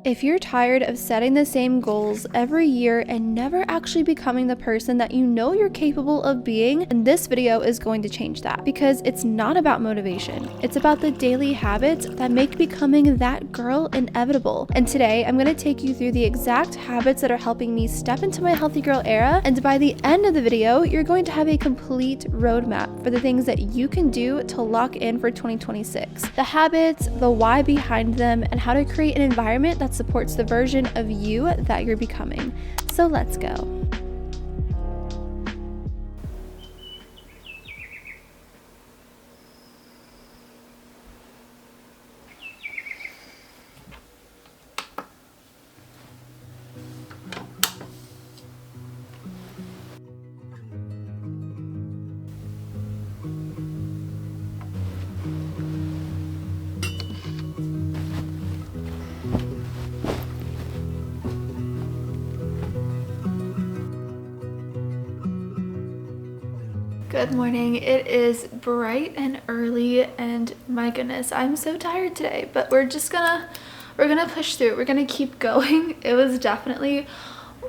If you're tired of setting the same goals every year and never actually becoming the person that you know you're capable of being, then this video is going to change that, because it's not about motivation. It's about the daily habits that make becoming that girl inevitable. And today I'm going to take you through the exact habits that are helping me step into my healthy girl era, and by the end of the video, you're going to have a complete roadmap for the things that you can do to lock in for 2026. The habits, the why behind them, and how to create an environment that supports the version of you that you're becoming. So let's go. Good morning. It is bright and early, and my goodness, I'm so tired today, but we're gonna push through. We're gonna keep going. It was definitely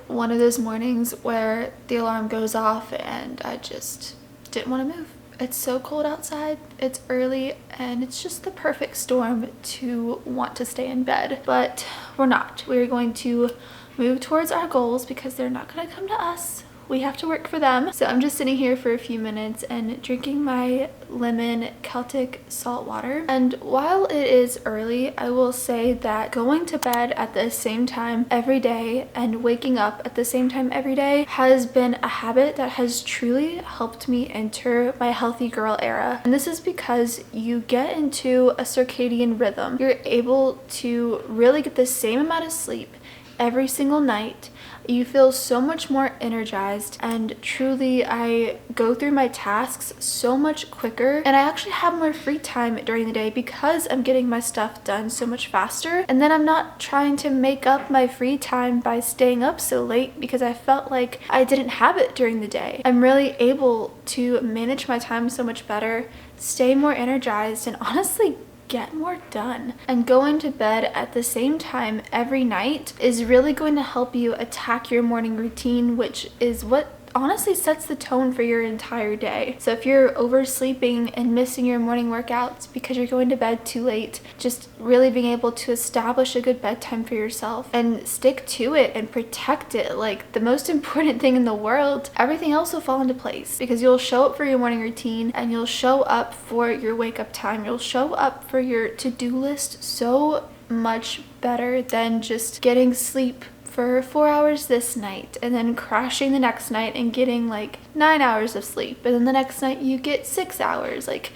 one of those mornings where the alarm goes off and I just didn't want to move. It's so cold outside, it's early, and it's just the perfect storm to want to stay in bed, but we're not. We're going to move towards our goals because they're not going to come to us. We have to work for them. So I'm just sitting here for a few minutes and drinking my lemon Celtic salt water. And while it is early, I will say that going to bed at the same time every day and waking up at the same time every day has been a habit that has truly helped me enter my healthy girl era. And this is because you get into a circadian rhythm. You're able to really get the same amount of sleep every single night. You feel so much more energized, and truly I go through my tasks so much quicker, and I actually have more free time during the day because I'm getting my stuff done so much faster. And then I'm not trying to make up my free time by staying up so late because I felt like I didn't have it during the day. I'm really able to manage my time so much better, stay more energized, and honestly get more done. And going to bed at the same time every night is really going to help you attack your morning routine, which is what honestly sets the tone for your entire day. So if you're oversleeping and missing your morning workouts because you're going to bed too late, just really being able to establish a good bedtime for yourself and stick to it and protect it like the most important thing in the world, everything else will fall into place because you'll show up for your morning routine and you'll show up for your wake up time. You'll show up for your to-do list so much better than just getting sleep for 4 hours this night and then crashing the next night and getting like 9 hours of sleep, and then the next night you get 6 hours. Like,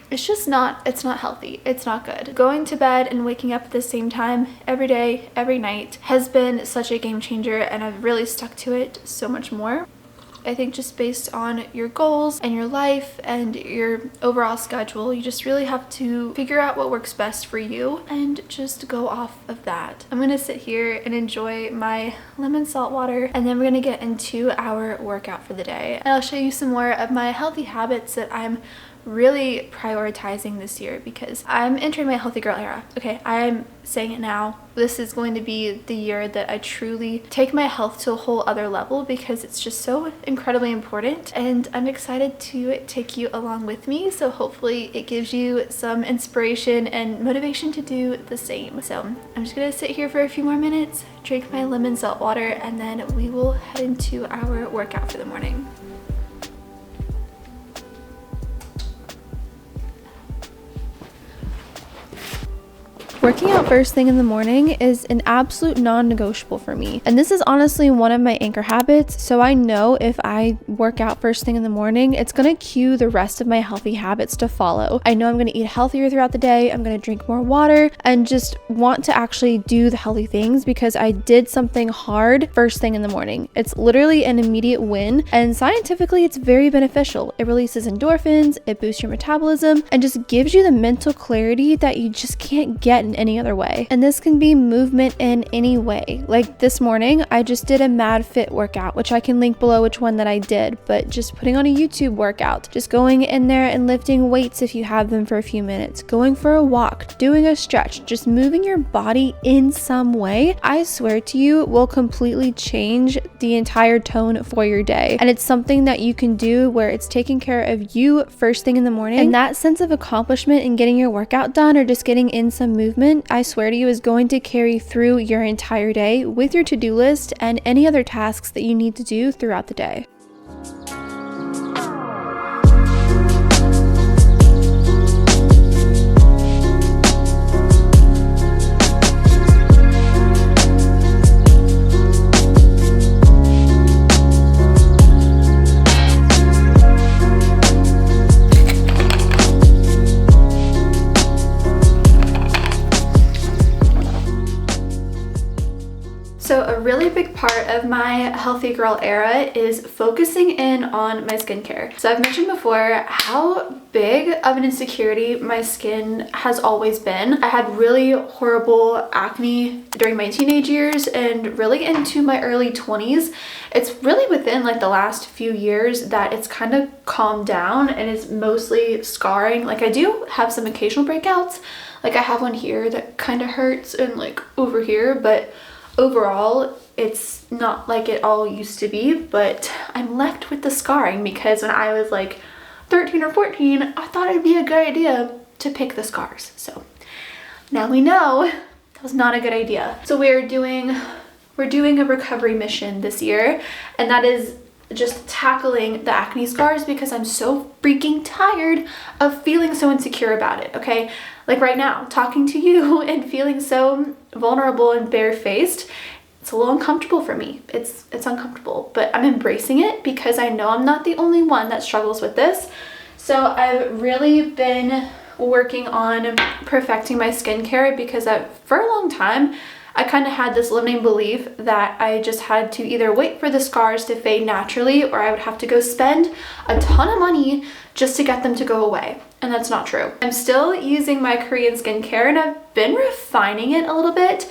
it's not healthy. It's not good. Going to bed and waking up at the same time every day, every night has been such a game changer, and I've really stuck to it so much more. I think just based on your goals and your life and your overall schedule, you just really have to figure out what works best for you and just go off of that. I'm gonna sit here and enjoy my lemon salt water, and then we're gonna get into our workout for the day. And I'll show you some more of my healthy habits that I'm really prioritizing this year because I'm entering my healthy girl era. Okay, I'm saying it now. This is going to be the year that I truly take my health to a whole other level because it's just so incredibly important, and I'm excited to take you along with me. So hopefully it gives you some inspiration and motivation to do the same. So I'm just gonna sit here for a few more minutes, drink my lemon salt water, and then we will head into our workout for the morning. Working out first thing in the morning is an absolute non-negotiable for me. And this is honestly one of my anchor habits. So I know if I work out first thing in the morning, it's going to cue the rest of my healthy habits to follow. I know I'm going to eat healthier throughout the day. I'm going to drink more water and just want to actually do the healthy things because I did something hard first thing in the morning. It's literally an immediate win, and scientifically it's very beneficial. It releases endorphins, it boosts your metabolism, and just gives you the mental clarity that you just can't get in in any other way. And this can be movement in any way. Like this morning, I just did a Mad Fit workout, which I can link below which one that I did, but just putting on a YouTube workout, just going in there and lifting weights if you have them for a few minutes, going for a walk, doing a stretch, just moving your body in some way, I swear to you, will completely change the entire tone for your day. And it's something that you can do where it's taking care of you first thing in the morning. And that sense of accomplishment in getting your workout done or just getting in some movement, I swear to you, is going to carry through your entire day with your to-do list and any other tasks that you need to do throughout the day. So a really big part of my healthy girl era is focusing in on my skincare. So I've mentioned before how big of an insecurity my skin has always been. I had really horrible acne during my teenage years and really into my early 20s. It's really within like the last few years that it's kind of calmed down and is mostly scarring. Like I do have some occasional breakouts. Like I have one here that kind of hurts and like over here, but overall, it's not like it all used to be, but I'm left with the scarring because when I was like 13 or 14, I thought it'd be a good idea to pick the scars. So now we know that was not a good idea. So we're doing a recovery mission this year, and that is just tackling the acne scars because I'm so freaking tired of feeling so insecure about it, okay? Like right now, talking to you and feeling so vulnerable and barefaced, it's a little uncomfortable for me. It's uncomfortable, but I'm embracing it because I know I'm not the only one that struggles with this. So I've really been working on perfecting my skincare because for a long time, I kind of had this limiting belief that I just had to either wait for the scars to fade naturally or I would have to go spend a ton of money just to get them to go away. And that's not true. I'm still using my Korean skincare and I've been refining it a little bit.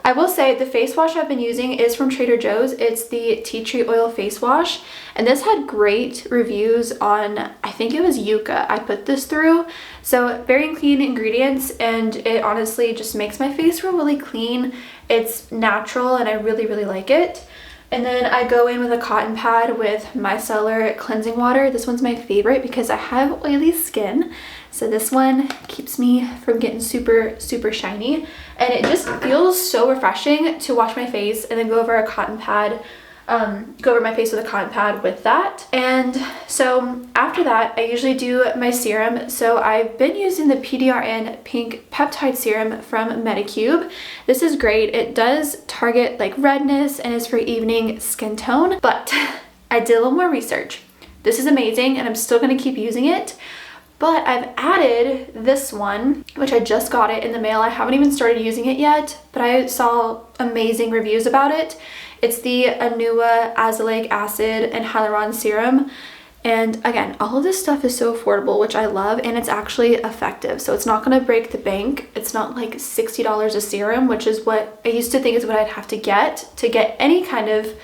I will say the face wash I've been using is from Trader Joe's. It's the tea tree oil face wash. And this had great reviews on, I think it was Yuka I put this through. So very clean ingredients and it honestly just makes my face feel really clean. It's natural and I really, really like it. And then I go in with a cotton pad with micellar cleansing water. This one's my favorite because I have oily skin. So this one keeps me from getting super, super shiny. And it just feels so refreshing to wash my face and then go over a cotton pad, go over my face with a cotton pad with that. And so after that, I usually do my serum. So I've been using the PDRN Pink Peptide Serum from Medicube. This is great. It does target like redness and is for evening skin tone, but I did a little more research. This is amazing and I'm still gonna keep using it. But I've added this one, which I just got it in the mail. I haven't even started using it yet, but I saw amazing reviews about it. It's the Anua Azelaic acid and hyaluron serum. And again, all of this stuff is so affordable, which I love, and it's actually effective. So it's not gonna break the bank. It's not like $60 a serum, which is what I used to think is what I'd have to get any kind of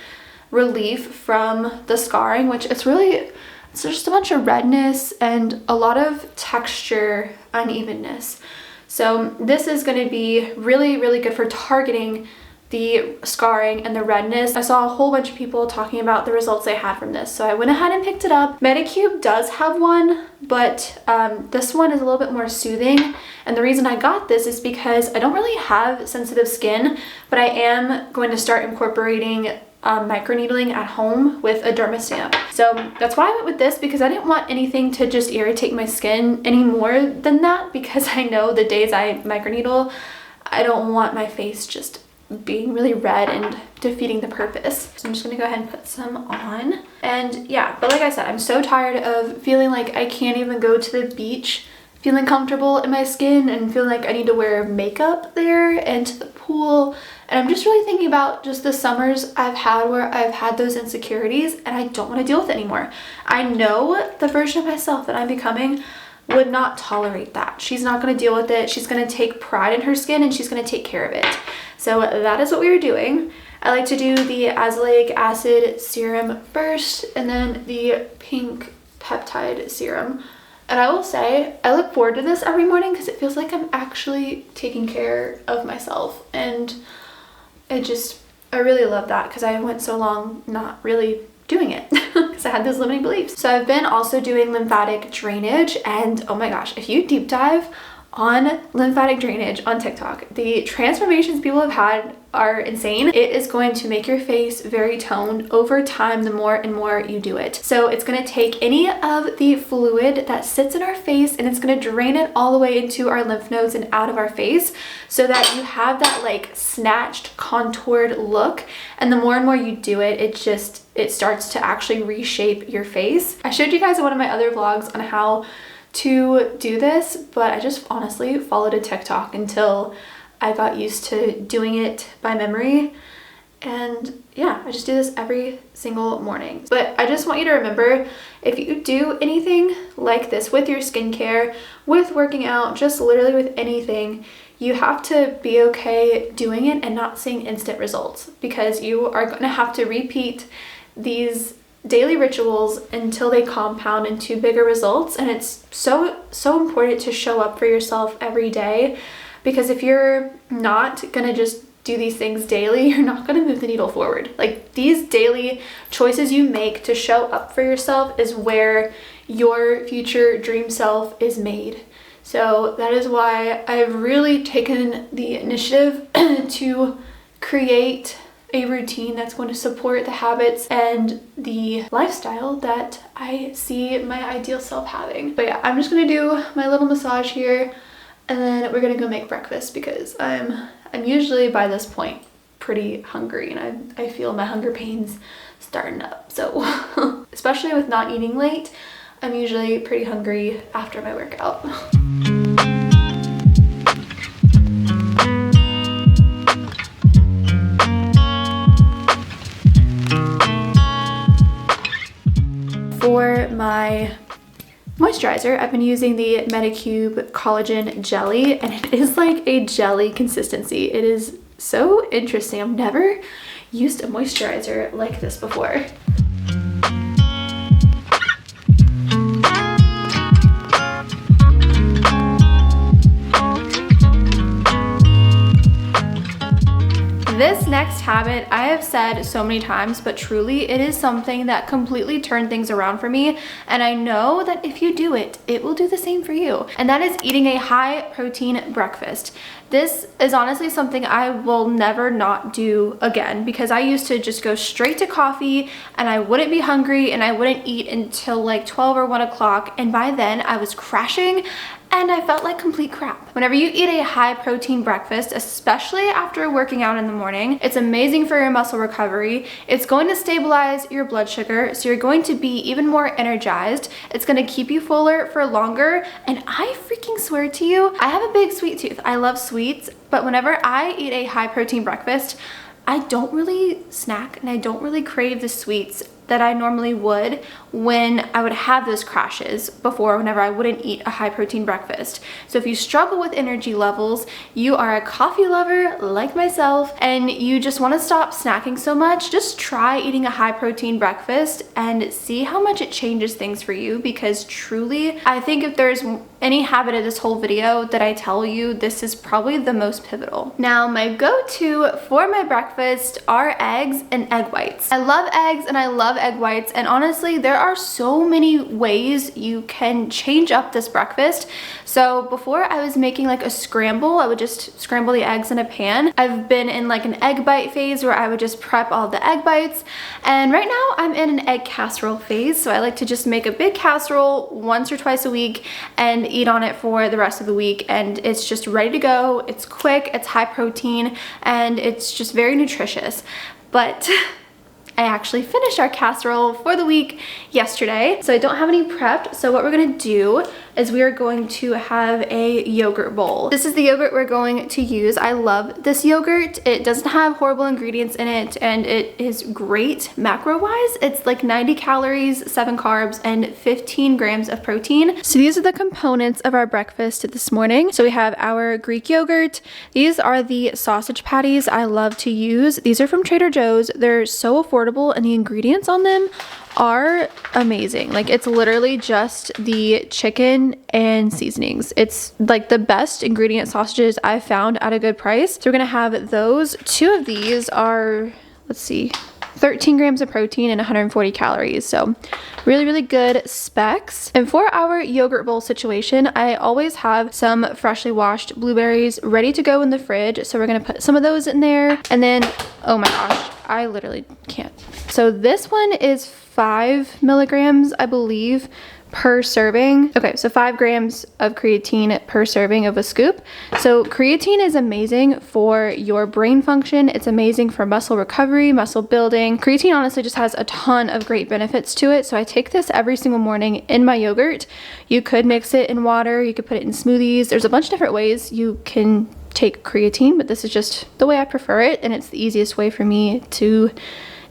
relief from the scarring, which it's just a bunch of redness and a lot of texture unevenness. So this is going to be really, really good for targeting the scarring and the redness. I saw a whole bunch of people talking about the results they had from this, so I went ahead and picked it up. Medicube does have one, but this one is a little bit more soothing. And the reason I got this is because I don't really have sensitive skin, but I am going to start incorporating microneedling at home with a dermastamp. So that's why I went with this, because I didn't want anything to just irritate my skin any more than that, because I know the days I microneedle, I don't want my face just being really red and defeating the purpose. So I'm just gonna go ahead and put some on. And yeah, but like I said, I'm so tired of feeling like I can't even go to the beach feeling comfortable in my skin and feeling like I need to wear makeup there and to the pool. And I'm just really thinking about just the summers I've had where I've had those insecurities and I don't want to deal with it anymore. I know the version of myself that I'm becoming. would not tolerate that. She's not going to deal with it. She's going to take pride in her skin and she's going to take care of it. So that is what we were doing. I like to do the azelaic acid serum first and then the pink peptide serum. And I will say, I look forward to this every morning because it feels like I'm actually taking care of myself. And I really love that because I went so long not really doing it because I had those limiting beliefs. So I've been also doing lymphatic drainage, and oh my gosh, if you deep dive on lymphatic drainage on TikTok, the transformations people have had are insane. It is going to make your face very toned over time the more and more you do it. So it's going to take any of the fluid that sits in our face and it's going to drain it all the way into our lymph nodes and out of our face so that you have that like snatched, contoured look. And the more and more you do it, it starts to actually reshape your face. I showed you guys in one of my other vlogs on how to do this, but I just honestly followed a TikTok until I got used to doing it by memory. And yeah, I just do this every single morning. But I just want you to remember, if you do anything like this with your skincare, with working out, just literally with anything, you have to be okay doing it and not seeing instant results, because you are going to have to repeat these daily rituals until they compound into bigger results. And it's so important to show up for yourself every day, because if you're not gonna just do these things daily, you're not gonna move the needle forward. Like, these daily choices you make to show up for yourself is where your future dream self is made. So that is why I've really taken the initiative to create a routine that's going to support the habits and the lifestyle that I see my ideal self having. But yeah, I'm just gonna do my little massage here and then we're gonna go make breakfast, because I'm usually by this point pretty hungry and I feel my hunger pains starting up. So especially with not eating late, I'm usually pretty hungry after my workout. For my moisturizer, I've been using the Medicube collagen jelly, and it is like a jelly consistency. It is so interesting. I've never used a moisturizer like this before. This next habit, I have said so many times, but truly it is something that completely turned things around for me. And I know that if you do it, it will do the same for you. And that is eating a high protein breakfast. This is honestly something I will never not do again, because I used to just go straight to coffee and I wouldn't be hungry and I wouldn't eat until like 12 or 1 o'clock. And by then I was crashing and I felt like complete crap. Whenever you eat a high protein breakfast, especially after working out in the morning, it's amazing for your muscle recovery. It's going to stabilize your blood sugar, so you're going to be even more energized. It's going to keep you fuller for longer. And I freaking swear to you, I have a big sweet tooth. I love sweets, but whenever I eat a high protein breakfast, I don't really snack and I don't really crave the sweets that I normally would when I would have those crashes before, whenever I wouldn't eat a high protein breakfast. So if you struggle with energy levels, you are a coffee lover like myself, and you just want to stop snacking so much, just try eating a high protein breakfast and see how much it changes things for you. Because truly, I think if there's any habit of this whole video that I tell you, this is probably the most pivotal. Now, my go-to for my breakfast are eggs and egg whites. I love eggs and I love egg whites, and honestly there are so many ways you can change up this breakfast. So before I was making like a scramble, I would just scramble the eggs in a pan. I've been in like an egg bite phase where I would just prep all the egg bites, and right now I'm in an egg casserole phase. So I like to just make a big casserole once or twice a week and eat on it for the rest of the week, and it's just ready to go. It's quick, it's high protein, and it's just very nutritious. But I actually finished our casserole for the week yesterday, so I don't have any prepped. So what we're gonna do is we are going to have a yogurt bowl. This is the yogurt we're going to use. I love this yogurt. It doesn't have horrible ingredients in it, and it is great macro-wise. It's like 90 calories, 7 carbs, and 15 grams of protein. So these are the components of our breakfast this morning. So we have our Greek yogurt. These are the sausage patties I love to use. These are from Trader Joe's. They're so affordable, and the ingredients on them are amazing. Like, it's literally just the chicken and seasonings. It's like the best ingredient sausages I've found at a good price. So we're gonna have those. 2 of these are, let's see, 13 grams of protein and 140 calories. So really, really good specs. And for our yogurt bowl situation, I always have some freshly washed blueberries ready to go in the fridge. So we're gonna put some of those in there. And then, oh my gosh, I literally can't. So this one is 5 milligrams, I believe, per serving. Okay, so 5 grams of creatine per serving of a scoop. So creatine is amazing for your brain function. It's amazing for muscle recovery, muscle building. Creatine honestly just has a ton of great benefits to it. So I take this every single morning in my yogurt. You could mix it in water. You could put it in smoothies. There's a bunch of different ways you can take creatine, but this is just the way I prefer it, and it's the easiest way for me to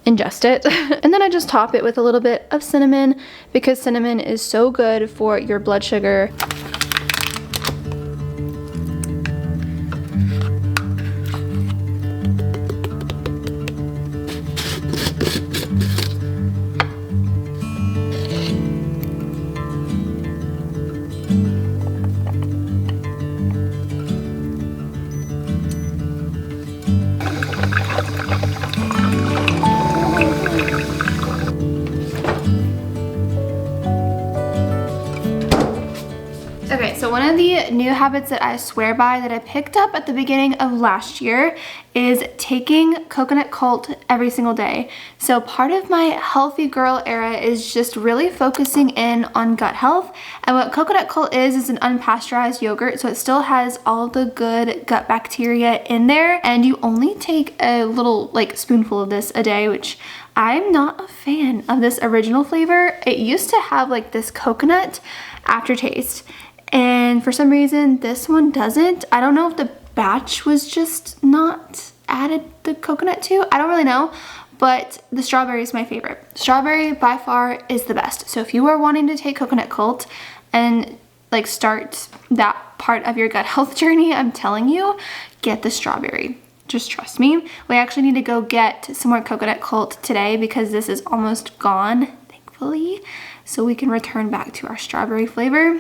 ingest it. And then I just top it with a little bit of cinnamon, because cinnamon is so good for your blood sugar. Okay, so one of the new habits that I swear by that I picked up at the beginning of last year is taking coconut cult every single day. So part of my healthy girl era is just really focusing in on gut health. And what coconut cult is an unpasteurized yogurt, so it still has all the good gut bacteria in there. And you only take a little like spoonful of this a day, which I'm not a fan of this original flavor. It used to have like this coconut aftertaste, and for some reason this one doesn't. I don't know if the batch was just not added the coconut to. I don't really know, but the strawberry is my favorite. Strawberry by far is the best. So if you are wanting to take coconut cult and like start that part of your gut health journey, I'm telling you, get the strawberry. Just trust me. We actually need to go get some more coconut cult today because this is almost gone, thankfully. So we can return back to our strawberry flavor.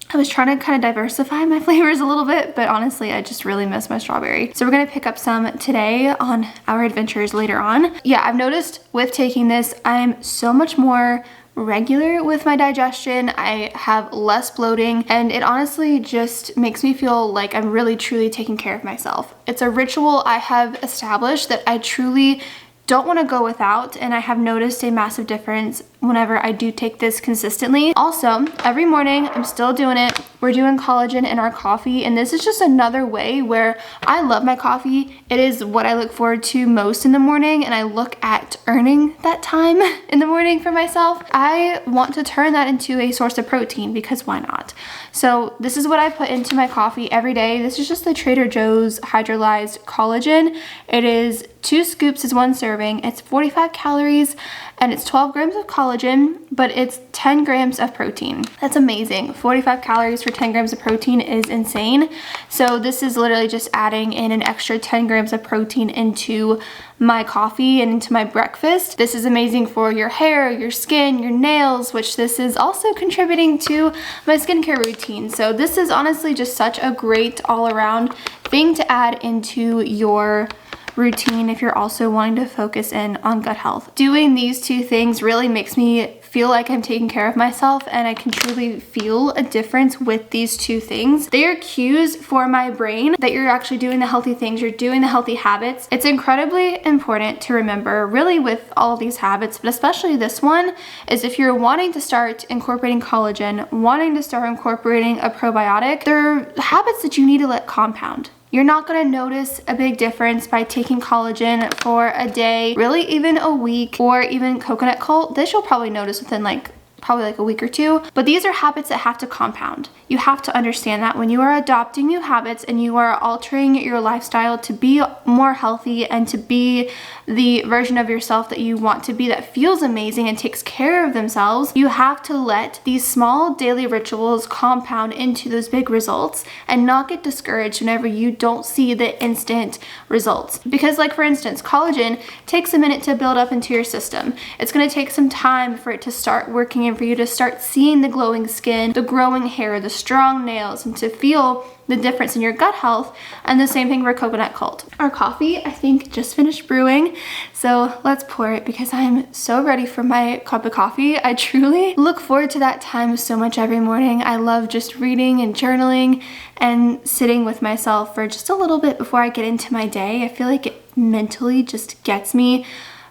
I was trying to kind of diversify my flavors a little bit, but honestly, I just really miss my strawberry. So we're gonna pick up some today on our adventures later on. Yeah, I've noticed with taking this, I'm so much more regular with my digestion. I have less bloating, and it honestly just makes me feel like I'm really truly taking care of myself. It's a ritual I have established that I truly don't want to go without, and I have noticed a massive difference whenever I do take this consistently. Also, every morning I'm still doing it. We're doing collagen in our coffee, and this is just another way where I love my coffee. It is what I look forward to most in the morning, and I look at earning that time in the morning for myself. I want to turn that into a source of protein, because why not? So this is what I put into my coffee every day. This is just the Trader Joe's hydrolyzed collagen. It is 2 scoops is 1 serving. It's 45 calories and it's 12 grams of collagen, but it's 10 grams of protein. That's amazing. 45 calories for 10 grams of protein is insane. So this is literally just adding in an extra 10 grams of protein into my coffee and into my breakfast. This is amazing for your hair, your skin, your nails, which this is also contributing to my skincare routine. So this is honestly just such a great all-around thing to add into your routine if you're also wanting to focus in on gut health. Doing these 2 things really makes me feel like I'm taking care of myself, and I can truly feel a difference with these 2 things. They are cues for my brain that you're actually doing the healthy things, you're doing the healthy habits. It's incredibly important to remember, really with all of these habits, but especially this one, is if you're wanting to start incorporating collagen, wanting to start incorporating a probiotic, they're habits that you need to let compound. You're not gonna notice a big difference by taking collagen for a day, really even a week, or even coconut cult. This you'll probably notice within like probably like a week or two. But these are habits that have to compound. You have to understand that when you are adopting new habits and you are altering your lifestyle to be more healthy and to be the version of yourself that you want to be, that feels amazing and takes care of themselves, you have to let these small daily rituals compound into those big results and not get discouraged whenever you don't see the instant results. Because like for instance, collagen takes a minute to build up into your system. It's going to take some time for it to start working and for you to start seeing the glowing skin, the growing hair, the strong nails, and to feel the difference in your gut health. And the same thing for coconut cult. Our coffee, I think, just finished brewing, so let's pour it because I'm so ready for my cup of coffee. I truly look forward to that time so much every morning. I love just reading and journaling and sitting with myself for just a little bit before I get into my day. I feel like it mentally just gets me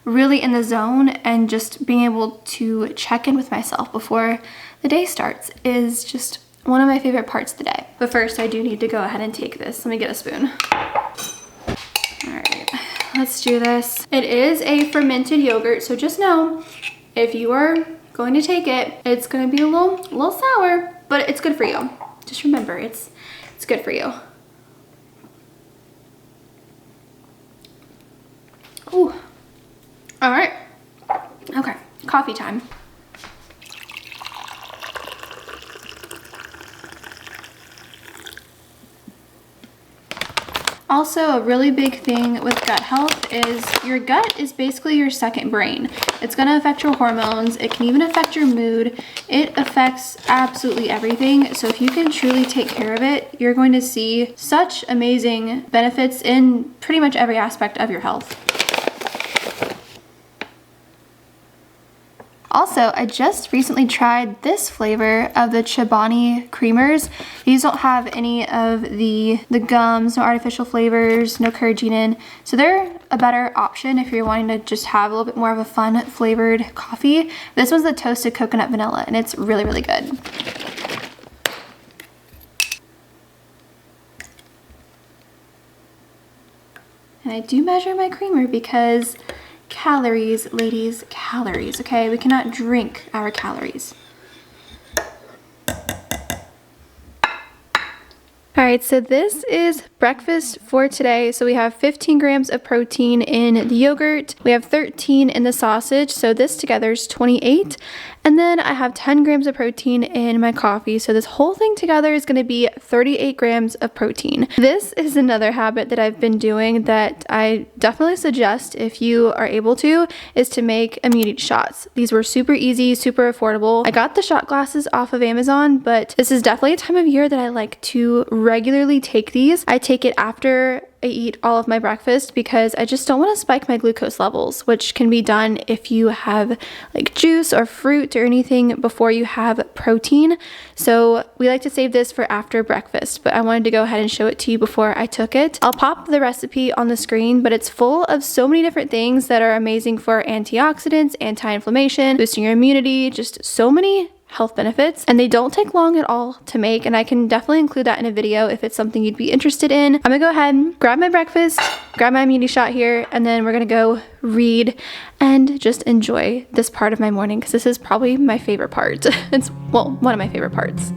really in the zone, and just being able to check in with myself before the day starts is just one of my favorite parts of the day. But first, I do need to go ahead and take this. Let me get a spoon. All right, let's do this. It is a fermented yogurt, so just know if you are going to take it, it's going to be a little sour, but it's good for you. Just remember, it's good for you. Ooh. All right. Okay, coffee time. Also, a really big thing with gut health is your gut is basically your second brain. It's going to affect your hormones. It can even affect your mood. It affects absolutely everything. So if you can truly take care of it, you're going to see such amazing benefits in pretty much every aspect of your health. Also, I just recently tried this flavor of the Chobani creamers. These don't have any of the gums, no artificial flavors, no carrageenan. So they're a better option if you're wanting to just have a little bit more of a fun flavored coffee. This one's the toasted coconut vanilla, and it's really, really good. And I do measure my creamer because calories, ladies, calories, okay? We cannot drink our calories. All right, so this is breakfast for today. So we have 15 grams of protein in the yogurt. We have 13 in the sausage. So this together is 28. And then I have 10 grams of protein in my coffee. So this whole thing together is going to be 38 grams of protein. This is another habit that I've been doing that I definitely suggest, if you are able to, is to make immunity shots. These were super easy, super affordable. I got the shot glasses off of Amazon, but this is definitely a time of year that I like to regularly take these. I take it after I eat all of my breakfast because I just don't want to spike my glucose levels, which can be done if you have like juice or fruit or anything before you have protein. So we like to save this for after breakfast, but I wanted to go ahead and show it to you before I took it. I'll pop the recipe on the screen, but it's full of so many different things that are amazing for antioxidants, anti-inflammation, boosting your immunity, just so many health benefits, and they don't take long at all to make, and I can definitely include that in a video if it's something you'd be interested in. I'm gonna go ahead and grab my breakfast, grab my immunity shot here, and then we're gonna go read and just enjoy this part of my morning because this is probably my favorite part. It's, well, one of my favorite parts.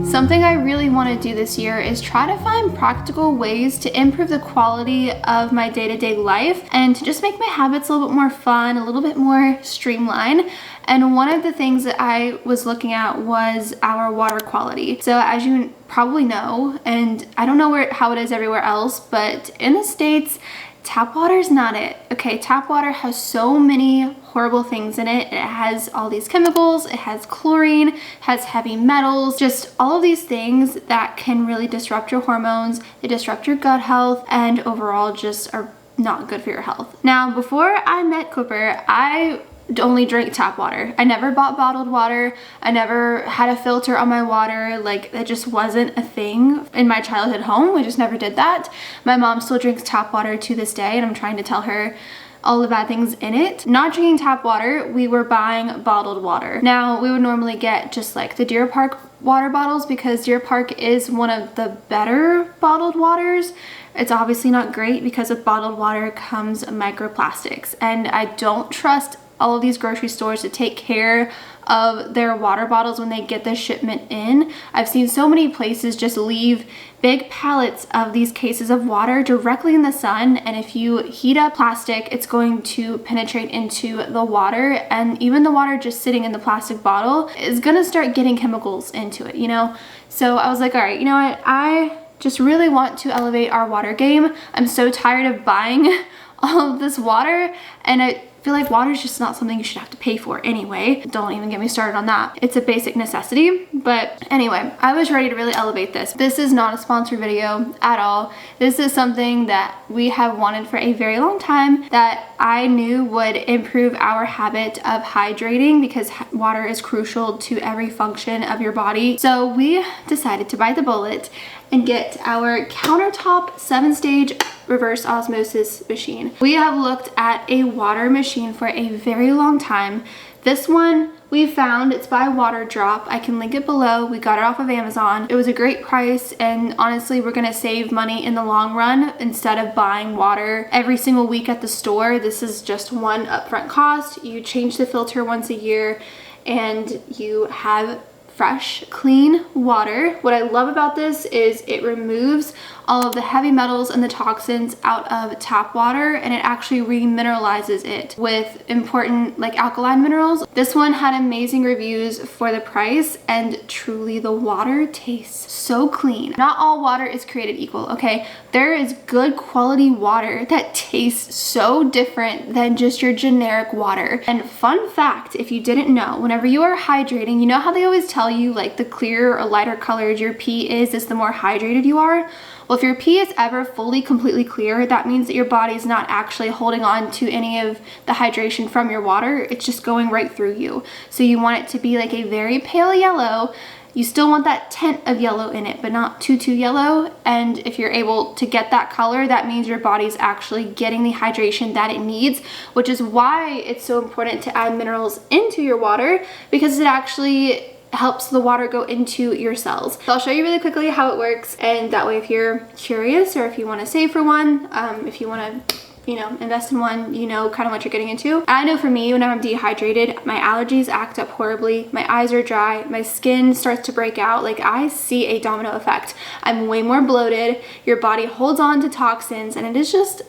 Something I really want to do this year is try to find practical ways to improve the quality of my day-to-day life and to just make my habits a little bit more fun, a little bit more streamlined. And one of the things that I was looking at was our water quality. So as you probably know, and I don't know how it is everywhere else, but in the States, tap water is not it. Okay, tap water has so many horrible things in it. It has all these chemicals, it has chlorine, it has heavy metals, just all of these things that can really disrupt your hormones, they disrupt your gut health, and overall just are not good for your health. Now, before I met Cooper, I only drink tap water. I never bought bottled water. I never had a filter on my water. Like, that just wasn't a thing in my childhood home. We just never did that. My mom still drinks tap water to this day, and I'm trying to tell her all the bad things in it. Not drinking tap water, we were buying bottled water. Now, we would normally get just like the Deer Park water bottles because Deer Park is one of the better bottled waters. It's obviously not great because with bottled water comes microplastics, and I don't trust all of these grocery stores to take care of their water bottles when they get the shipment in. I've seen so many places just leave big pallets of these cases of water directly in the sun, and if you heat up plastic, it's going to penetrate into the water, and even the water just sitting in the plastic bottle is gonna start getting chemicals into it, you know? So I was like, all right, you know what? I just really want to elevate our water game. I'm so tired of buying all of this water, and I feel like water is just not something you should have to pay for anyway. Don't even get me started on that. It's a basic necessity. But anyway, I was ready to really elevate this. This is not a sponsored video at all. This is something that we have wanted for a very long time that I knew would improve our habit of hydrating because water is crucial to every function of your body. So we decided to bite the bullet and get our countertop 7-stage reverse osmosis machine. We have looked at a water machine for a very long time. This one we found, it's by Water Drop. I can link it below. We got it off of Amazon. It was a great price, and honestly, we're gonna save money in the long run instead of buying water every single week at the store. This is just one upfront cost. You change the filter once a year and you have fresh, clean water. What I love about this is it removes all of the heavy metals and the toxins out of tap water, and it actually remineralizes it with important like alkaline minerals. This one had amazing reviews for the price, and truly the water tastes so clean. Not all water is created equal, okay? There is good quality water that tastes so different than just your generic water. And fun fact, if you didn't know, whenever you are hydrating, you know how they always tell you like the clearer or lighter colored your pee is the more hydrated you are? Well, if your pee is ever fully, completely clear, that means that your body's not actually holding on to any of the hydration from your water. It's just going right through you. So you want it to be like a very pale yellow. You still want that tint of yellow in it, but not too yellow. And if you're able to get that color, that means your body's actually getting the hydration that it needs, which is why it's so important to add minerals into your water, because it actually helps the water go into your cells. So I'll show you really quickly how it works, and that way if you're curious or if you want to save for one, if you want to, you know, invest in one, you know kind of what you're getting into. I know for me, whenever I'm dehydrated, my allergies act up horribly, my eyes are dry, my skin starts to break out. Like, I see a domino effect. I'm way more bloated, your body holds on to toxins, and it is just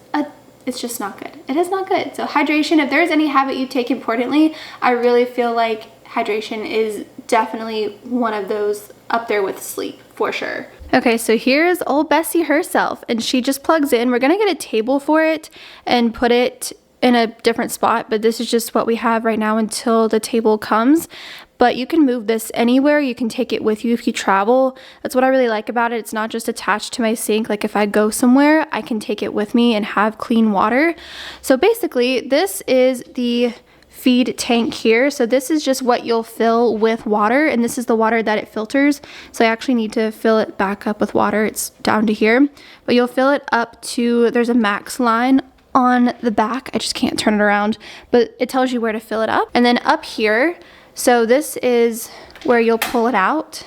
it's just not good. It is not good. So hydration, if there's any habit you take importantly, I really feel like hydration is definitely one of those up there with sleep for sure. Okay, so here's old Bessie herself, and she just plugs in. We're gonna get a table for it and put it in a different spot, but this is just what we have right now until the table comes. But you can move this anywhere. You can take it with you if you travel. That's what I really like about it. It's not just attached to my sink. Like, if I go somewhere, I can take it with me and have clean water. So basically, this is the feed tank here. So this is just what you'll fill with water, and this is the water that it filters. So I actually need to fill it back up with water. It's down to here, but you'll fill it up to, there's a max line on the back. I just can't turn it around, but it tells you where to fill it up. And then up here, so this is where you'll pull it out.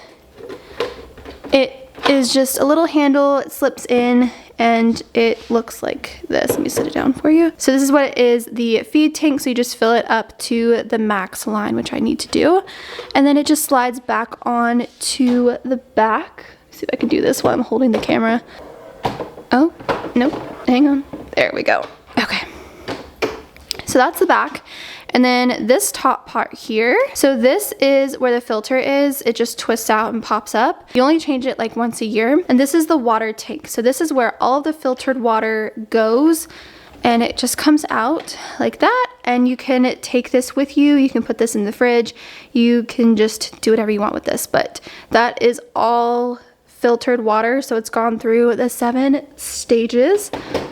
It is just a little handle, it slips in, and it looks like this. Let me set it down for you. So this is what it is, the feed tank. So you just fill it up to the max line, which I need to do. And then it just slides back on to the back. Let's see if I can do this while I'm holding the camera. Oh, nope, hang on. There we go. Okay. So that's the back. And then this top part here, so this is where the filter is. It just twists out and pops up. You only change it like once a year. And this is the water tank. So this is where all of the filtered water goes and it just comes out like that, and you can take this with you. You can put this in the fridge. You can just do whatever you want with this, but that is all filtered water, so it's gone through the 7 stages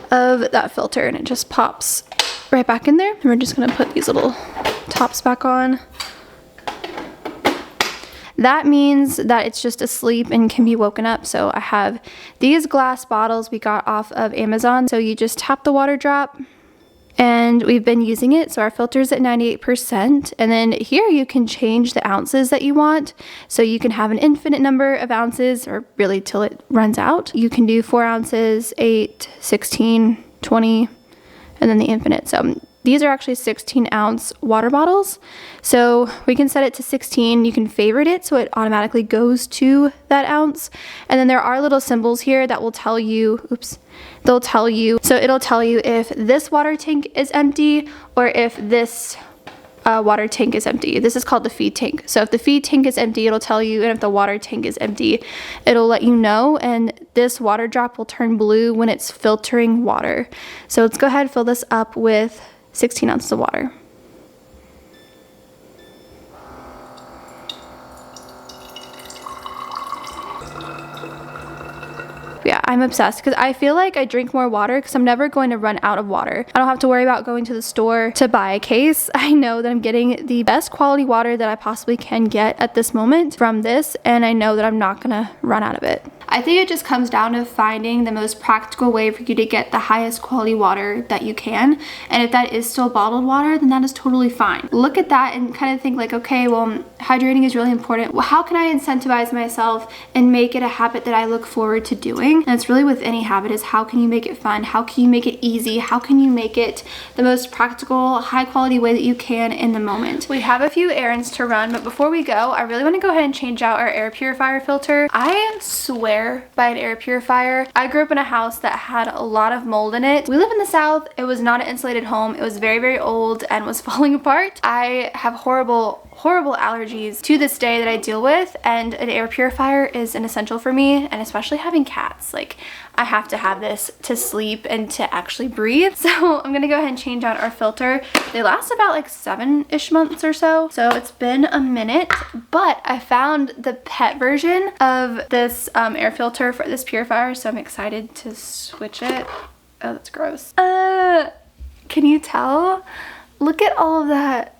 of that filter, and it just pops right back in there. And we're just gonna put these little tops back on. That means that it's just asleep and can be woken up. So I have these glass bottles we got off of Amazon. So you just tap the water drop, and we've been using it. So our filter's at 98%. And then here you can change the ounces that you want. So you can have an infinite number of ounces, or really till it runs out. You can do 4 ounces, 8, 16, 20, and then the infinite. So these are actually 16-ounce water bottles. So we can set it to 16. You can favorite it so it automatically goes to that ounce. And then there are little symbols here that will tell you, they'll tell you. So it'll tell you if this water tank is empty or if this water tank is empty. This is called the feed tank. So if the feed tank is empty, it'll tell you, and if the water tank is empty, it'll let you know, and this water drop will turn blue when it's filtering water. So let's go ahead and fill this up with 16 ounces of water. Yeah, I'm obsessed because I feel like I drink more water because I'm never going to run out of water. I don't have to worry about going to the store to buy a case. I know that I'm getting the best quality water that I possibly can get at this moment from this, and I know that I'm not gonna run out of it. I think it just comes down to finding the most practical way for you to get the highest quality water that you can. And if that is still bottled water, then that is totally fine. Look at that and kind of think like, okay, well, hydrating is really important. Well, how can I incentivize myself and make it a habit that I look forward to doing? And it's really with any habit, is how can you make it fun? How can you make it easy? How can you make it the most practical, high quality way that you can in the moment? We have a few errands to run, but before we go, I really want to go ahead and change out our air purifier filter. I swear by an air purifier. I grew up in a house that had a lot of mold in it. We live in the South. It was not an insulated home. It was very, very old and was falling apart. I have horrible allergies to this day that I deal with, and an air purifier is an essential for me, and especially having cats. Like, I have to have this to sleep and to actually breathe. So I'm gonna go ahead and change out our filter. They last about like 7-ish months or so. So it's been a minute, but I found the pet version of this air filter for this purifier, so I'm excited to switch it. Oh, that's gross. Can you tell? Look at all of that.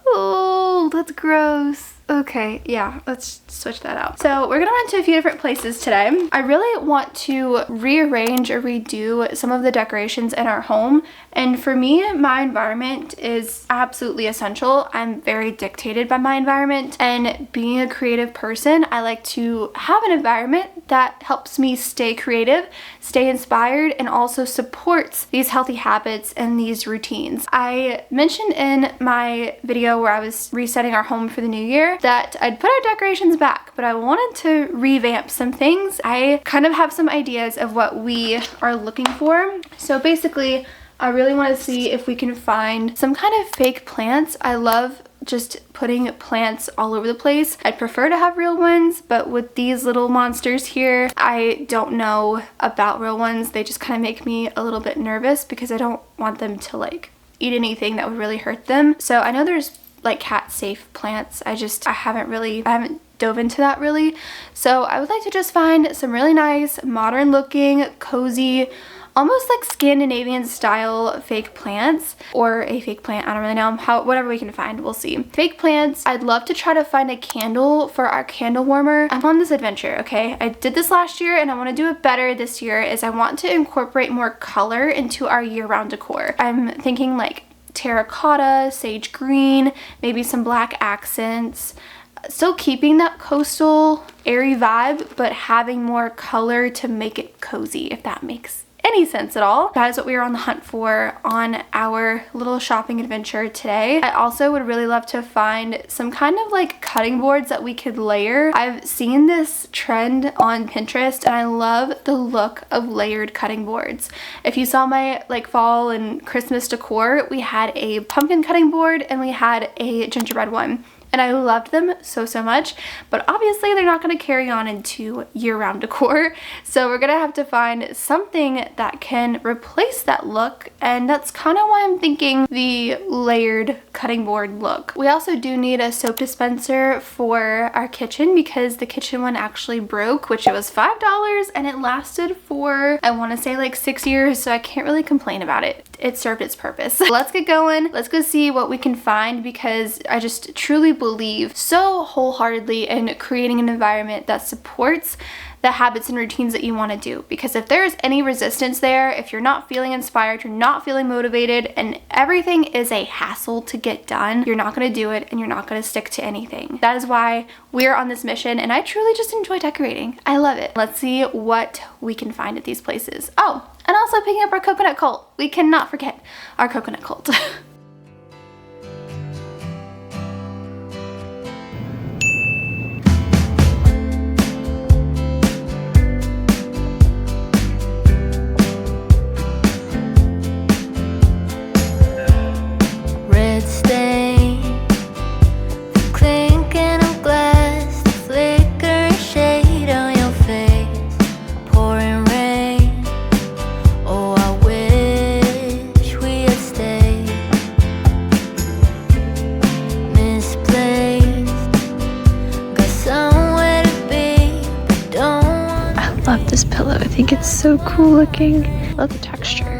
Oh, that's gross. Okay, yeah, let's switch that out. So we're gonna run to a few different places today. I really want to rearrange or redo some of the decorations in our home. And for me, my environment is absolutely essential. I'm very dictated by my environment. And being a creative person, I like to have an environment that helps me stay creative, stay inspired, and also supports these healthy habits and these routines. I mentioned in my video where I was resetting our home for the new year that I'd put our decorations back, but I wanted to revamp some things. I kind of have some ideas of what we are looking for. So basically, I really want to see if we can find some kind of fake plants. I love just putting plants all over the place. I'd prefer to have real ones, but with these little monsters here, I don't know about real ones. They just kind of make me a little bit nervous because I don't want them to like eat anything that would really hurt them. So I know there's like cat safe plants. I haven't dove into that really. So I would like to just find some really nice, modern looking, cozy, almost like Scandinavian style fake plants, or a fake plant, I don't really know, whatever we can find, we'll see. Fake plants. I'd love to try to find a candle for our candle warmer. I'm on this adventure, okay? I did this last year and I want to do it better this year. Is I want to incorporate more color into our year-round decor. I'm thinking like terracotta, sage green, maybe some black accents. Still keeping that coastal airy vibe, but having more color to make it cozy, if that makes any sense at all. That is what we are on the hunt for on our little shopping adventure today. I also would really love to find some kind of like cutting boards that we could layer. I've seen this trend on Pinterest and I love the look of layered cutting boards. If you saw my like fall and Christmas decor, we had a pumpkin cutting board and we had a gingerbread one. and I loved them so much, but obviously they're not going to carry on into year-round decor, so we're gonna have to find something that can replace that look, and that's kind of why I'm thinking the layered cutting board look. We also do need a soap dispenser for our kitchen because the kitchen one actually broke, which it was $5 and it lasted for, I want to say like 6 years, so I can't really complain about it. It served its purpose. Let's get going. Let's go see what we can find, because I just truly believe so wholeheartedly in creating an environment that supports the habits and routines that you want to do. Because if there's any resistance there, if you're not feeling inspired, you're not feeling motivated, and everything is a hassle to get done, you're not going to do it and you're not going to stick to anything. That is why we're on this mission, and I truly just enjoy decorating. I love it. Let's see what we can find at these places. Oh, and also picking up our coconut cult. We cannot forget our coconut cult. This pillow, I think it's so cool looking. Love the texture.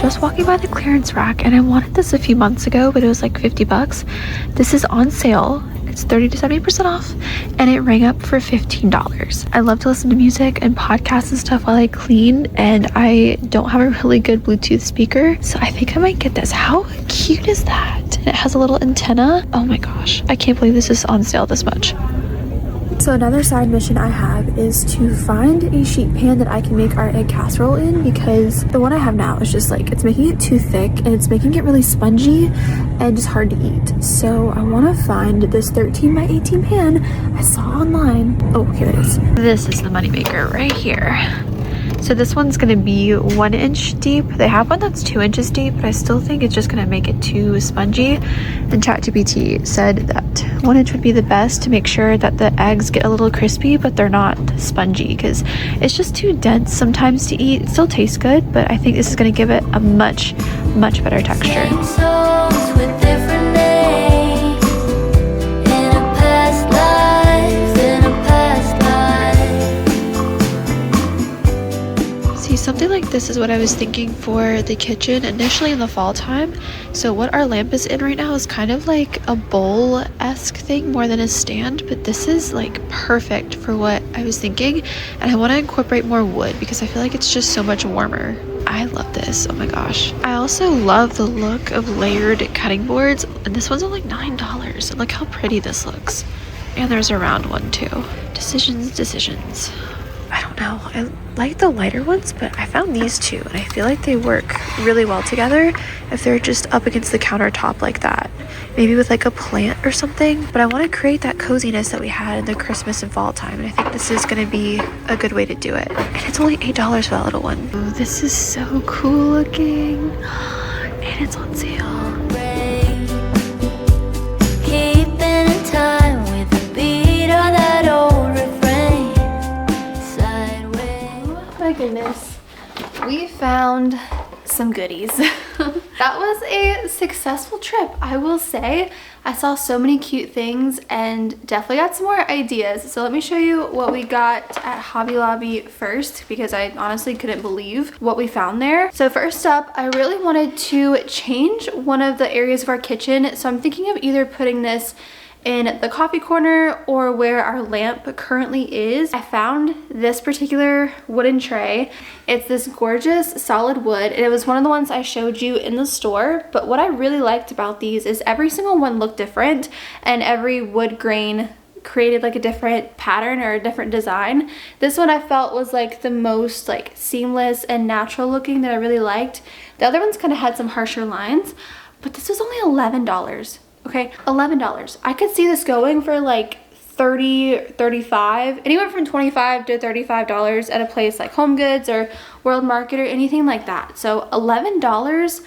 Just walking by the clearance rack, and I wanted this a few months ago, but it was like 50 bucks. This is on sale. It's 30 to 70% off, and it rang up for $15. I love to listen to music and podcasts and stuff while I clean, and I don't have a really good Bluetooth speaker, so I think I might get this. How cute is that? And it has a little antenna. Oh my gosh, I can't believe this is on sale this much. So another side mission I have is to find a sheet pan that I can make our egg casserole in, because the one I have now is just like, it's making it too thick and it's making it really spongy and just hard to eat. So I want to find this 13 by 18 pan I saw online. Oh, here it is. This is the moneymaker right here. So this one's gonna be 1 inch deep. They have one that's 2 inches deep, but I still think it's just gonna make it too spongy. And ChatGPT said that 1 inch would be the best to make sure that the eggs get a little crispy, but they're not spongy, because it's just too dense sometimes to eat. It still tastes good, but I think this is gonna give it a much better texture. Something like this is what I was thinking for the kitchen initially in the fall time. So what our lamp is in right now is kind of like a bowl-esque thing more than a stand, but this is like perfect for what I was thinking, and I want to incorporate more wood because I feel like it's just so much warmer. I love this. Oh my gosh. I also love the look of layered cutting boards, and this one's only $9. Look how pretty this looks. And there's a round one too. Decisions. I don't know. I like the lighter ones, but I found these two and I feel like they work really well together if they're just up against the countertop like that. Maybe with like a plant or something. But I want to create that coziness that we had in the Christmas and fall time, and I think this is going to be a good way to do it. And it's only $8 for that little one. Ooh, this is so cool looking. And it's on sale. Keeping in time with the beat of that old refrain. Oh my goodness. We found some goodies. That was a successful trip, I will say. I saw so many cute things and definitely got some more ideas. So let me show you what we got at Hobby Lobby first, because I honestly couldn't believe what we found there. So first up, I really wanted to change one of the areas of our kitchen. So I'm thinking of either putting this in the coffee corner or where our lamp currently is. I found this particular wooden tray. It's this gorgeous solid wood, and it was one of the ones I showed you in the store. But what I really liked about these is every single one looked different, and every wood grain created like a different pattern or a different design. This one I felt was like the most like seamless and natural looking that I really liked. The other ones kind of had some harsher lines, but this was only $11. Okay, $11. I could see this going for like 30, 35, anywhere from $25 to $35 at a place like Home Goods or World Market or anything like that. So $11,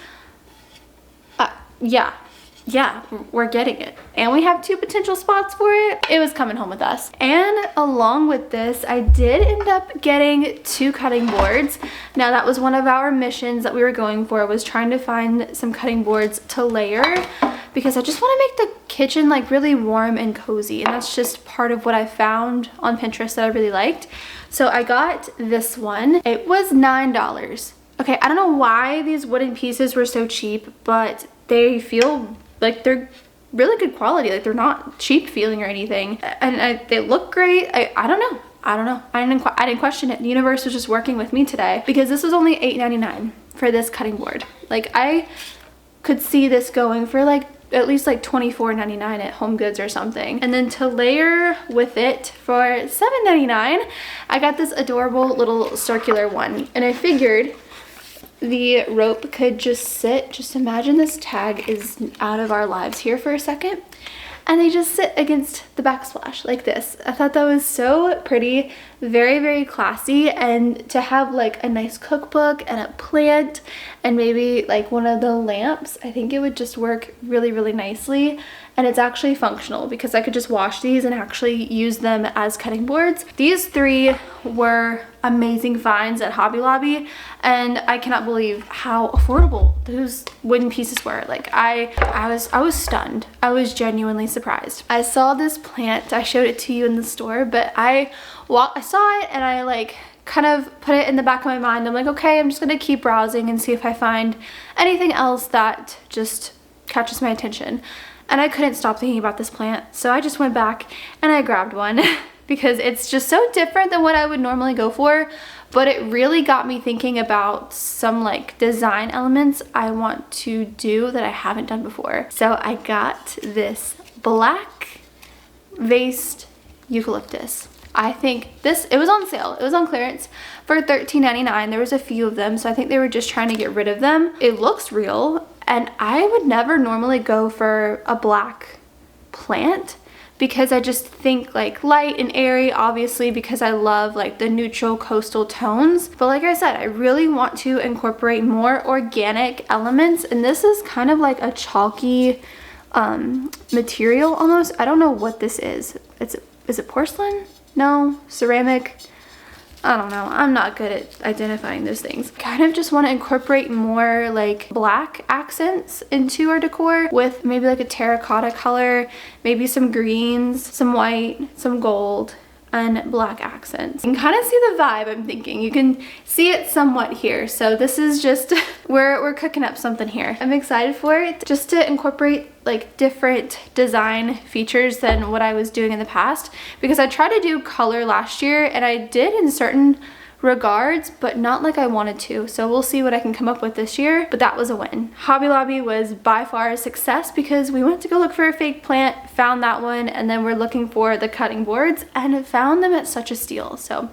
yeah, we're getting it. And we have 2 potential spots for it. It was coming home with us. And along with this, I did end up getting 2 cutting boards. Now that was one of our missions that we were going for, was trying to find some cutting boards to layer, because I just want to make the kitchen like really warm and cozy, and that's just part of what I found on Pinterest that I really liked. So I got this one. It was $9. Okay, I don't know why these wooden pieces were so cheap, but they feel like they're really good quality. Like they're not cheap feeling or anything, and they look great. I don't know. I didn't question it. The universe was just working with me today, because this was only $8.99 for this cutting board. Like I could see this going for like at least like $24.99 at Home Goods or something. And then to layer with it for $7.99, I got this adorable little circular one. And I figured the rope could just sit, just imagine this tag is out of our lives here for a second, and they just sit against the backsplash like this. I thought that was so pretty, very, very classy. And to have like a nice cookbook and a plant and maybe like one of the lamps, I think it would just work really, really nicely. And it's actually functional because I could just wash these and actually use them as cutting boards. These 3 were amazing finds at Hobby Lobby, and I cannot believe how affordable those wooden pieces were. Like I was stunned. I was genuinely surprised. I saw this plant, I showed it to you in the store, but I saw it and I like kind of put it in the back of my mind. I'm like, okay, I'm just gonna keep browsing and see if I find anything else that just catches my attention. And I couldn't stop thinking about this plant, so I just went back and I grabbed one because it's just so different than what I would normally go for, but it really got me thinking about some like design elements I want to do that I haven't done before. So I got this black vased eucalyptus. I think it was on sale. It was on clearance for $13.99. There was a few of them, so I think they were just trying to get rid of them. It looks real, and I would never normally go for a black plant because I just think like light and airy, obviously, because I love like the neutral coastal tones. But like I said, I really want to incorporate more organic elements, and this is kind of like a chalky material almost. I don't know what this is. Is it porcelain? No, ceramic. I don't know. I'm not good at identifying those things. Kind of just want to incorporate more like black accents into our decor with maybe like a terracotta color, maybe some greens, some white, some gold, and black accents. You can kind of see the vibe I'm thinking. You can see it somewhat here. So this is just, we're cooking up something here. I'm excited for it, just to incorporate like different design features than what I was doing in the past, because I tried to do color last year and I did in certain regards, but not like I wanted to. So we'll see what I can come up with this year, but that was a win. Hobby Lobby was by far a success because we went to go look for a fake plant, found that one, and then we're looking for the cutting boards and found them at such a steal. So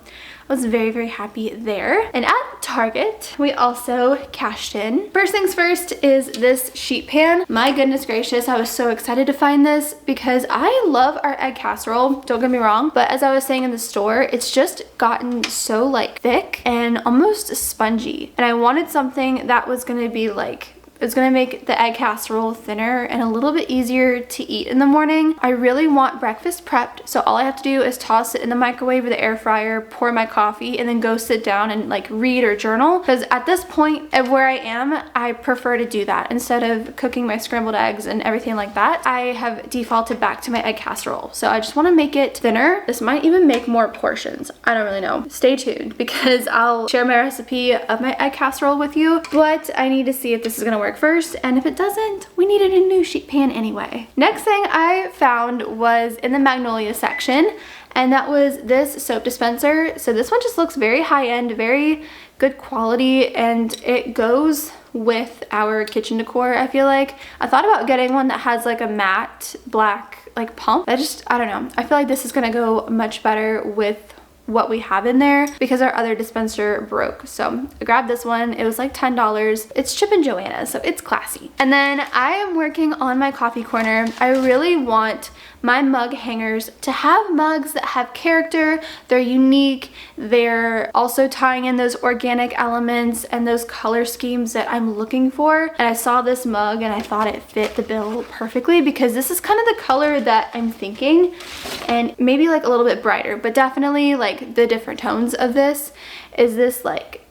I was very, very happy there. And at Target, we also cashed in. First things first is this sheet pan. My goodness gracious, I was so excited to find this because I love our egg casserole, don't get me wrong, but as I was saying in the store, it's just gotten so like thick and almost spongy. And I wanted something that was gonna be like, it's gonna make the egg casserole thinner and a little bit easier to eat in the morning. I really want breakfast prepped, so all I have to do is toss it in the microwave or the air fryer, pour my coffee, and then go sit down and like read or journal. Because at this point of where I am, I prefer to do that instead of cooking my scrambled eggs and everything like that. I have defaulted back to my egg casserole, so I just want to make it thinner. This might even make more portions. I don't really know. Stay tuned because I'll share my recipe of my egg casserole with you, but I need to see if this is gonna work first, and if it doesn't, we needed a new sheet pan anyway. Next thing I found was in the Magnolia section, and that was this soap dispenser. So this one just looks very high-end, very good quality, and it goes with our kitchen decor. I feel like I thought about getting one that has like a matte black like pump. I don't know. I feel like this is gonna go much better with what we have in there because our other dispenser broke. So I grabbed this one. It was like $10. It's Chip and Joanna, so it's classy. And then I am working on my coffee corner. I really want my mug hangers to have mugs that have character, they're unique, they're also tying in those organic elements and those color schemes that I'm looking for. And I saw this mug and I thought it fit the bill perfectly because this is kind of the color that I'm thinking, and maybe like a little bit brighter, but definitely like the different tones of this. Is this like,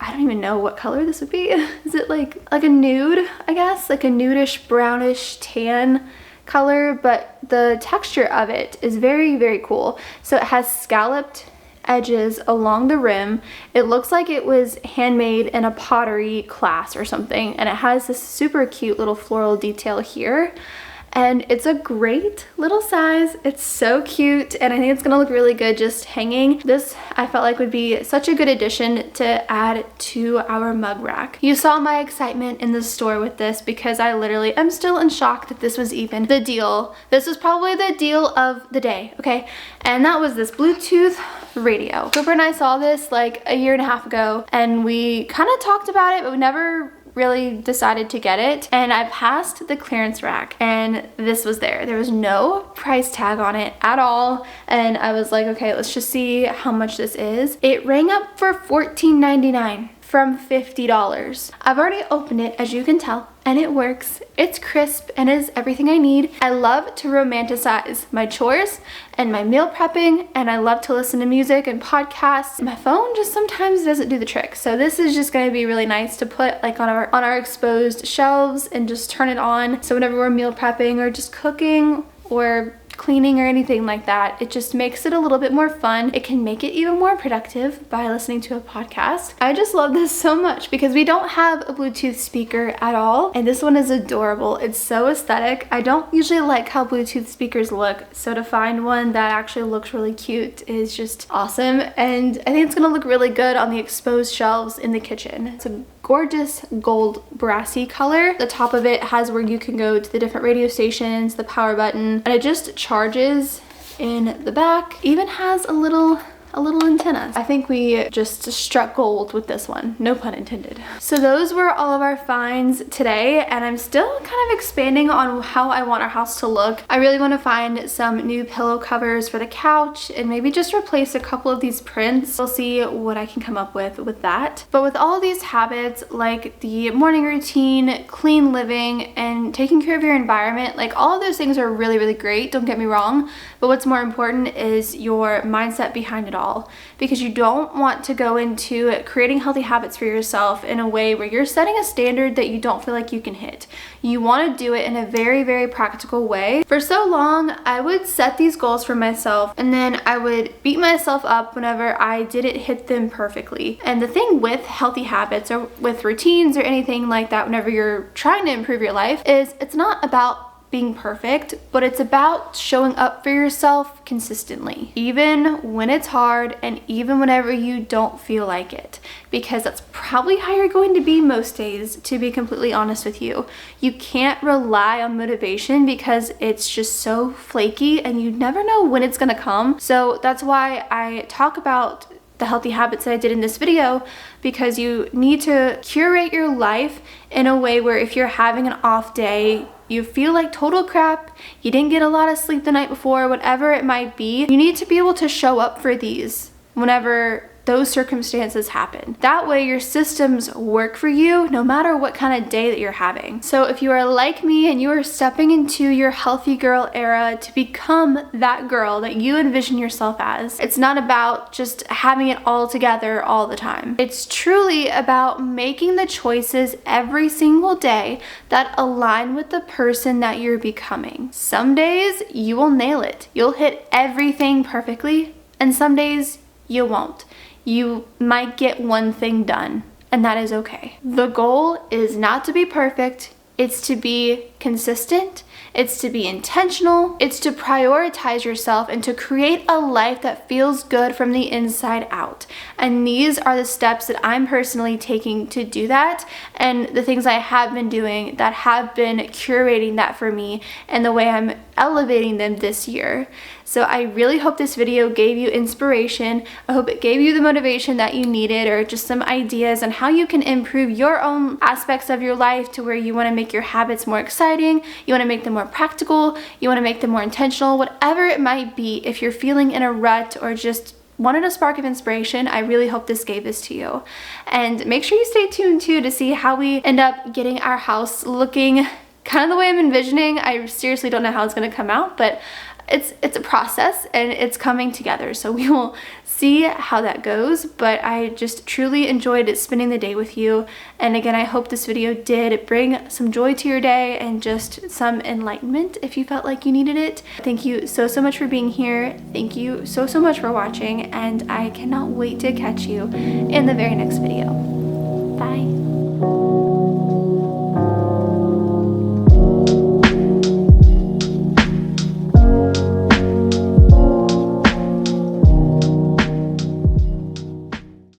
I don't even know what color this would be. Is it like a nude, I guess? Like a nudish, brownish, tan color, but the texture of it is very, very cool. So it has scalloped edges along the rim. It looks like it was handmade in a pottery class or something, and it has this super cute little floral detail here. And it's a great little size. It's so cute, and I think it's gonna look really good just hanging. This I felt like would be such a good addition to add to our mug rack. You saw my excitement in the store with this because I literally am still in shock that this was even the deal. This was probably the deal of the day, okay? And that was this Bluetooth radio. Cooper and I saw this like a year and a half ago, and we kind of talked about it, but we never really decided to get it. And I passed the clearance rack and this was there. There was no price tag on it at all. And I was like, okay, let's just see how much this is. It rang up for $14.99 from $50. I've already opened it, as you can tell, and it works. It's crisp and is everything I need. I love to romanticize my chores and my meal prepping, and I love to listen to music and podcasts. My phone just sometimes doesn't do the trick. So this is just gonna be really nice to put like on our exposed shelves and just turn it on. So whenever we're meal prepping or just cooking or cleaning or anything like that, it just makes it a little bit more fun. It can make it even more productive by listening to a podcast. I just love this so much because we don't have a Bluetooth speaker at all, and this one is adorable. It's so aesthetic. I don't usually like how Bluetooth speakers look, so to find one that actually looks really cute is just awesome, and I think it's gonna look really good on the exposed shelves in the kitchen. It's a gorgeous gold brassy color. The top of it has where you can go to the different radio stations, the power button, and it just charges in the back. Even has a little antenna. I think we just struck gold with this one, no pun intended. So those were all of our finds today, and I'm still kind of expanding on how I want our house to look. I really want to find some new pillow covers for the couch and maybe just replace a couple of these prints. We'll see what I can come up with that. But with all of these habits, like the morning routine, clean living, and taking care of your environment, like all of those things are really, really great, don't get me wrong, but what's more important is your mindset behind it all. Because you don't want to go into creating healthy habits for yourself in a way where you're setting a standard that you don't feel like you can hit. You want to do it in a very, very practical way. For so long, I would set these goals for myself and then I would beat myself up whenever I didn't hit them perfectly. And the thing with healthy habits or with routines or anything like that, whenever you're trying to improve your life, is it's not about being perfect, but it's about showing up for yourself consistently, even when it's hard and even whenever you don't feel like it, because that's probably how you're going to be most days, to be completely honest with you. You can't rely on motivation because it's just so flaky and you never know when it's gonna come. So that's why I talk about the healthy habits that I did in this video, because you need to curate your life in a way where if you're having an off day, you feel like total crap, you didn't get a lot of sleep the night before, whatever it might be, you need to be able to show up for these whenever those circumstances happen. That way your systems work for you no matter what kind of day that you're having. So if you are like me and you are stepping into your healthy girl era to become that girl that you envision yourself as, it's not about just having it all together all the time. It's truly about making the choices every single day that align with the person that you're becoming. Some days you will nail it. You'll hit everything perfectly, and some days you won't. You might get one thing done, and that is okay. The goal is not to be perfect, it's to be consistent, it's to be intentional, it's to prioritize yourself and to create a life that feels good from the inside out. And these are the steps that I'm personally taking to do that, and the things I have been doing that have been curating that for me and the way I'm elevating them this year. So I really hope this video gave you inspiration. I hope it gave you the motivation that you needed, or just some ideas on how you can improve your own aspects of your life to where you want to make your habits more exciting, you want to make them more practical, you want to make them more intentional, whatever it might be. If you're feeling in a rut or just wanted a spark of inspiration, I really hope this gave this to you. And make sure you stay tuned too to see how we end up getting our house looking kind of the way I'm envisioning. I seriously don't know how it's going to come out, but it's a process and it's coming together, so we will see how that goes. But I just truly enjoyed spending the day with you, and again, I hope this video did bring some joy to your day and just some enlightenment if you felt like you needed it. Thank you so much for being here. Thank you so much for watching, and I cannot wait to catch you in the very next video. Bye.